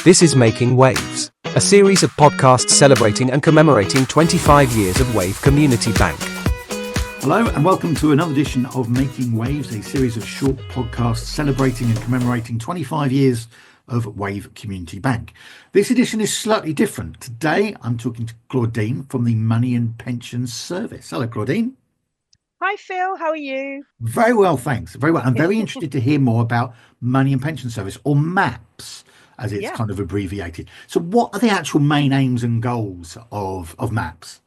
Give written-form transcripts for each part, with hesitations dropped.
This is Making Waves, a series of podcasts celebrating and commemorating 25 years of Wave Community Bank. Hello and welcome to another edition of Making Waves, a series of short podcasts celebrating and commemorating 25 years of Wave Community Bank. This edition is slightly different. Today I'm talking to Claudine from the Money and Pensions Service. Hello, Claudine. Hi, Phil. How are you? Very well, thanks. Very well. I'm very interested to hear more about Money and Pension Service, or MAPS, as it's kind of abbreviated. So what are the actual main aims and goals of MAPS?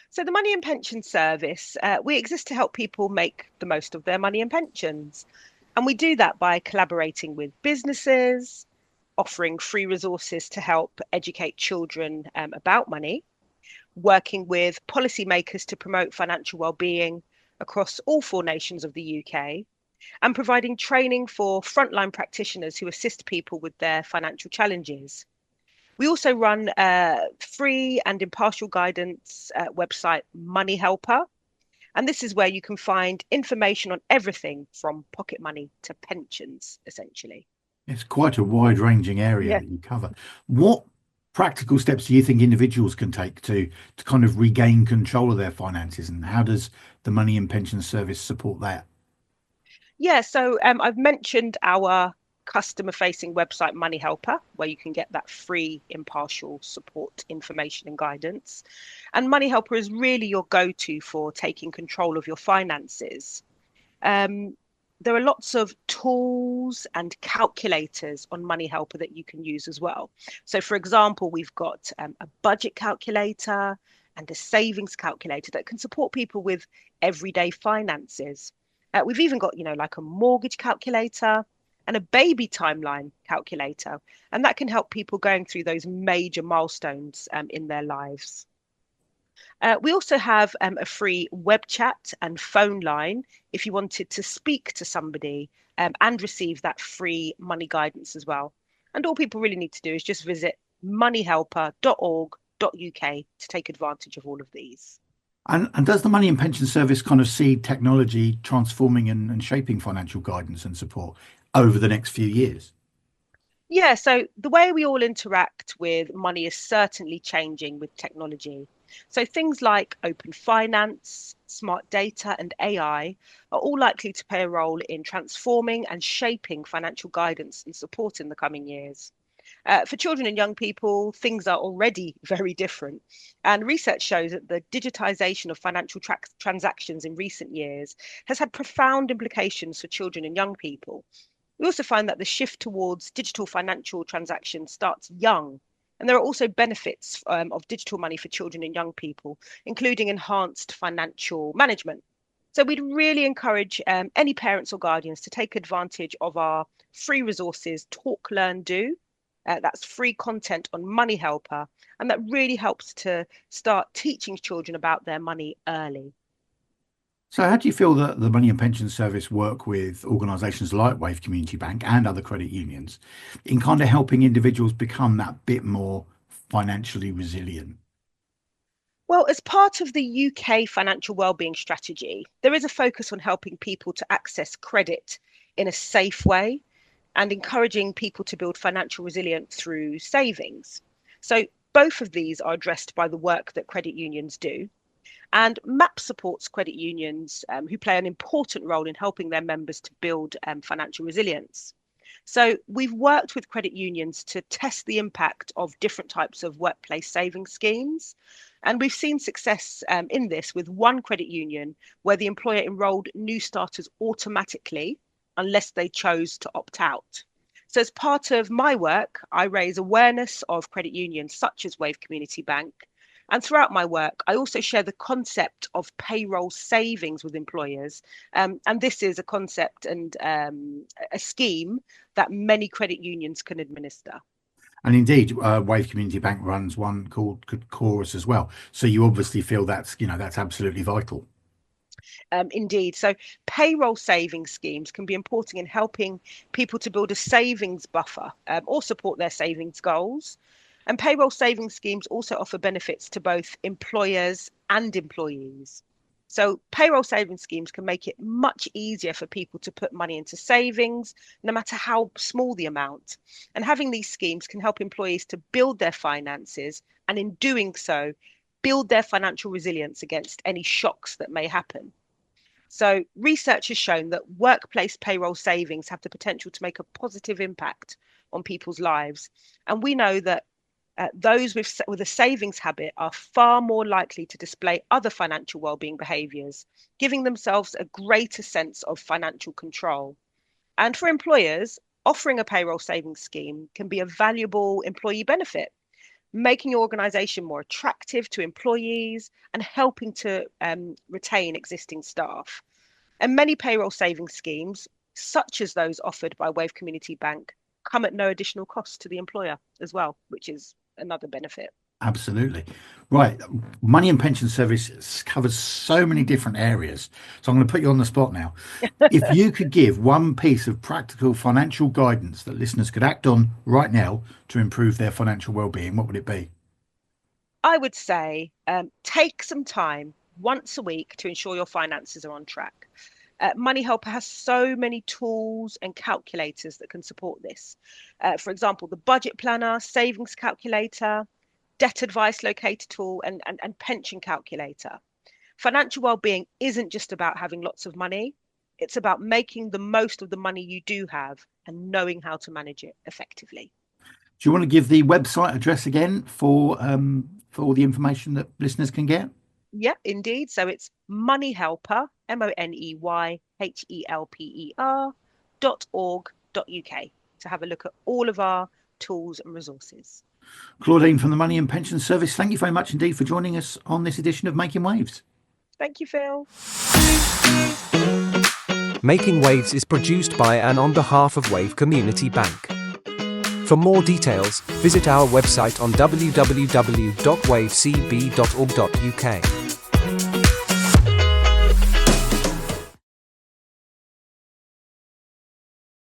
So the Money and Pension Service, we exist to help people make the most of their money and pensions. And we do that by collaborating with businesses, offering free resources to help educate children about money, working with policymakers to promote financial well-being across all 4 nations of the UK, and providing training for frontline practitioners who assist people with their financial challenges. We also run a free and impartial guidance website, MoneyHelper, and this is where you can find information on everything from pocket money to pensions, essentially. It's quite a wide-ranging area that you cover. What practical steps do you think individuals can take to kind of regain control of their finances, and how does the Money and Pension Service support that? Yeah, so I've mentioned our customer-facing website, MoneyHelper, where you can get that free, impartial support, information and guidance. And MoneyHelper is really your go-to for taking control of your finances. There are lots of tools and calculators on MoneyHelper that you can use as well. So, for example, we've got a budget calculator and a savings calculator that can support people with everyday finances. We've even got, like a mortgage calculator and a baby timeline calculator, and that can help people going through those major milestones in their lives. We also have a free web chat and phone line if you wanted to speak to somebody and receive that free money guidance as well. And all people really need to do is just visit moneyhelper.org.uk to take advantage of all of these. And does the Money and Pension Service kind of see technology transforming and shaping financial guidance and support over the next few years? Yeah, so the way we all interact with money is certainly changing with technology. So things like open finance, smart data, and AI are all likely to play a role in transforming and shaping financial guidance and support in the coming years. For children and young people, things are already very different. And research shows that the digitisation of financial transactions in recent years has had profound implications for children and young people. We also find that the shift towards digital financial transactions starts young. And there are also benefits of digital money for children and young people, including enhanced financial management. So we'd really encourage any parents or guardians to take advantage of our free resources, Talk, Learn, Do. That's free content on MoneyHelper, and that really helps to start teaching children about their money early. So how do you feel that the Money and Pension Service work with organisations like Wave Community Bank and other credit unions in kind of helping individuals become that bit more financially resilient? Well, as part of the UK financial wellbeing strategy, there is a focus on helping people to access credit in a safe way and encouraging people to build financial resilience through savings. So both of these are addressed by the work that credit unions do. And MAP supports credit unions who play an important role in helping their members to build financial resilience. So we've worked with credit unions to test the impact of different types of workplace savings schemes. And we've seen success in this with one credit union where the employer enrolled new starters automatically unless they chose to opt out. So as part of my work, I raise awareness of credit unions such as Wave Community Bank. And throughout my work, I also share the concept of payroll savings with employers. And this is a concept and a scheme that many credit unions can administer. And indeed, Wave Community Bank runs one called Chorus as well. So you obviously feel that's absolutely vital. Indeed. So payroll savings schemes can be important in helping people to build a savings buffer or support their savings goals. And payroll savings schemes also offer benefits to both employers and employees. So payroll savings schemes can make it much easier for people to put money into savings, no matter how small the amount. And having these schemes can help employees to build their finances, and in doing so, build their financial resilience against any shocks that may happen. So research has shown that workplace payroll savings have the potential to make a positive impact on people's lives. And we know that those with a savings habit are far more likely to display other financial well-being behaviours, giving themselves a greater sense of financial control. And for employers, offering a payroll savings scheme can be a valuable employee benefit, making your organisation more attractive to employees and helping to retain existing staff. And many payroll savings schemes, such as those offered by Wave Community Bank, come at no additional cost to the employer as well, which is another benefit. Absolutely. Right. Money and Pension Service covers so many different areas. So I'm going to put you on the spot now. If you could give one piece of practical financial guidance that listeners could act on right now to improve their financial well-being, what would it be? I would say take some time once a week to ensure your finances are on track. MoneyHelper has so many tools and calculators that can support this. For example, the budget planner, savings calculator, debt advice locator tool, and pension calculator. Financial well-being isn't just about having lots of money. It's about making the most of the money you do have and knowing how to manage it effectively. Do you want to give the website address again for all the information that listeners can get? Yeah, indeed. So it's MoneyHelper, MoneyHelper.org.uk to have a look at all of our tools and resources. Claudine from the Money and Pension Service, thank you very much indeed for joining us on this edition of Making Waves. Thank you, Phil. Making Waves is produced by and on behalf of Wave Community Bank. For more details, visit our website on www.wavecb.org.uk.